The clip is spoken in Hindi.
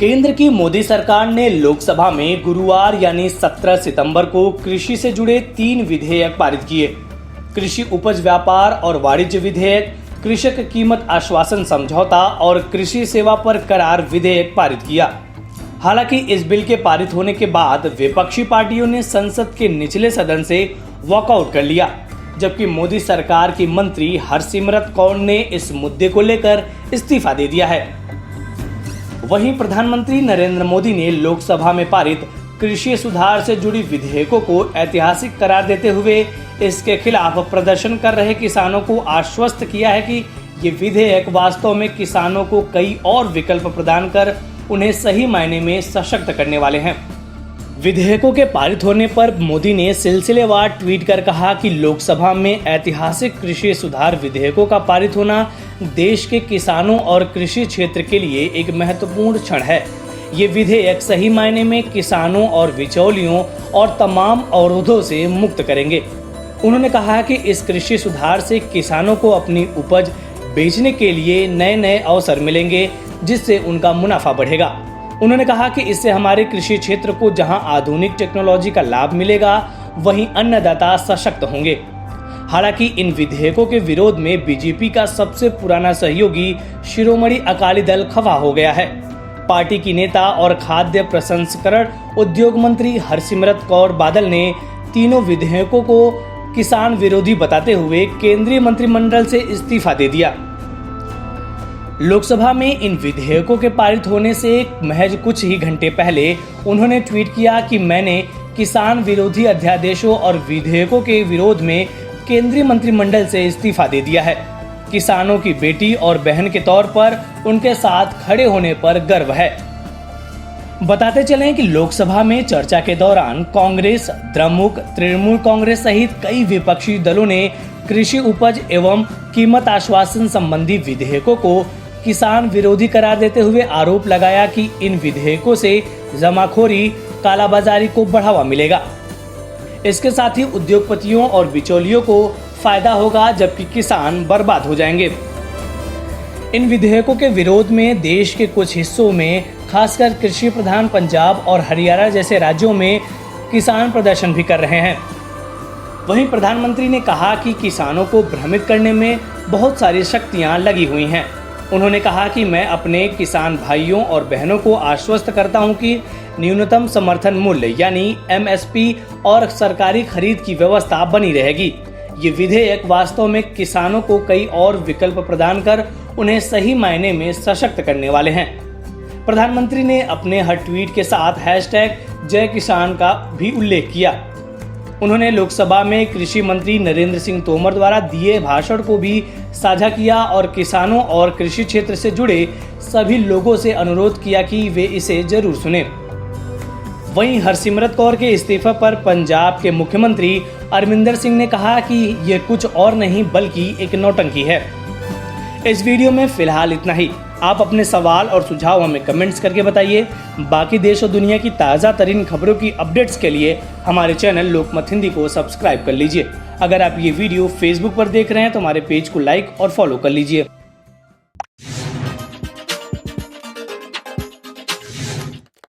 केंद्र की मोदी सरकार ने लोकसभा में गुरुवार यानी 17 सितंबर को कृषि से जुड़े 3 विधेयक पारित किए। कृषि उपज व्यापार और वाणिज्य विधेयक, कृषक कीमत आश्वासन समझौता और कृषि सेवा पर करार विधेयक पारित किया। हालांकि इस बिल के पारित होने के बाद विपक्षी पार्टियों ने संसद के निचले सदन से वॉकआउट कर लिया, जबकि मोदी सरकार की मंत्री हरसिमरत कौर ने इस मुद्दे को लेकर इस्तीफा दे दिया है। वहीं प्रधानमंत्री नरेंद्र मोदी ने लोकसभा में पारित कृषि सुधार से जुड़ी विधेयकों को ऐतिहासिक करार देते हुए इसके खिलाफ प्रदर्शन कर रहे किसानों को आश्वस्त किया है कि ये विधेयक वास्तव में किसानों को कई और विकल्प प्रदान कर उन्हें सही मायने में सशक्त करने वाले हैं। विधेयकों के पारित होने पर मोदी ने सिलसिलेवार ट्वीट कर कहा कि लोकसभा में ऐतिहासिक कृषि सुधार विधेयकों का पारित होना देश के किसानों और कृषि क्षेत्र के लिए एक महत्वपूर्ण क्षण है। ये विधेयक सही मायने में किसानों और बिचौलियों और तमाम अवरोधों से मुक्त करेंगे। उन्होंने कहा कि इस कृषि सुधार से किसानों को अपनी उपज बेचने के लिए नए नए अवसर मिलेंगे, जिससे उनका मुनाफा बढ़ेगा। उन्होंने कहा कि इससे हमारे कृषि क्षेत्र को जहां आधुनिक टेक्नोलॉजी का लाभ मिलेगा, वहीं अन्नदाता सशक्त होंगे। हालांकि इन विधेयकों के विरोध में बीजेपी का सबसे पुराना सहयोगी शिरोमणि अकाली दल खफा हो गया है। पार्टी की नेता और खाद्य प्रसंस्करण उद्योग मंत्री हरसिमरत कौर बादल ने तीनों विधेयकों को किसान विरोधी बताते हुए केंद्रीय मंत्रिमंडल से इस्तीफा दे दिया। लोकसभा में इन विधेयकों के पारित होने से महज कुछ ही घंटे पहले उन्होंने ट्वीट किया कि मैंने किसान विरोधी अध्यादेशों और विधेयकों के विरोध में केंद्रीय मंत्रिमंडल से इस्तीफा दे दिया है। किसानों की बेटी और बहन के तौर पर उनके साथ खड़े होने पर गर्व है। बताते चलें कि लोकसभा में चर्चा के दौरान कांग्रेस, द्रमुक, तृणमूल कांग्रेस सहित कई विपक्षी दलों ने कृषि उपज एवं कीमत आश्वासन संबंधी विधेयकों को किसान विरोधी करार देते हुए आरोप लगाया कि इन विधेयकों से जमाखोरी, कालाबाजारी को बढ़ावा मिलेगा। इसके साथ ही उद्योगपतियों और बिचौलियों को फायदा होगा, जबकि किसान बर्बाद हो जाएंगे। इन विधेयकों के विरोध में देश के कुछ हिस्सों में, खासकर कृषि प्रधान पंजाब और हरियाणा जैसे राज्यों में किसान प्रदर्शन भी कर रहे हैं। वहीं प्रधानमंत्री ने कहा कि किसानों को भ्रमित करने में बहुत सारी शक्तियां लगी हुई हैं। उन्होंने कहा कि मैं अपने किसान भाइयों और बहनों को आश्वस्त करता हूं कि न्यूनतम समर्थन मूल्य यानी MSP और सरकारी खरीद की व्यवस्था बनी रहेगी। ये विधेयक वास्तव में किसानों को कई और विकल्प प्रदान कर उन्हें सही मायने में सशक्त करने वाले हैं। प्रधानमंत्री ने अपने हर ट्वीट के साथ #जय किसान का भी उल्लेख किया। उन्होंने लोकसभा में कृषि मंत्री नरेंद्र सिंह तोमर द्वारा दिए भाषण को भी साझा किया और किसानों और कृषि क्षेत्र से जुड़े सभी लोगों से अनुरोध किया कि वे इसे जरूर सुनें। वहीं हरसिमरत कौर के इस्तीफे पर पंजाब के मुख्यमंत्री अमरिंदर सिंह ने कहा कि ये कुछ और नहीं बल्कि एक नौटंकी है। इस वीडियो में फिलहाल इतना ही। आप अपने सवाल और सुझाव हमें कमेंट्स करके बताइए। बाकी देश और दुनिया की ताज़ा तरीन खबरों की अपडेट्स के लिए हमारे चैनल लोकमत हिंदी को सब्सक्राइब कर लीजिए। अगर आप ये वीडियो फेसबुक पर देख रहे हैं तो हमारे पेज को लाइक और फॉलो कर लीजिए।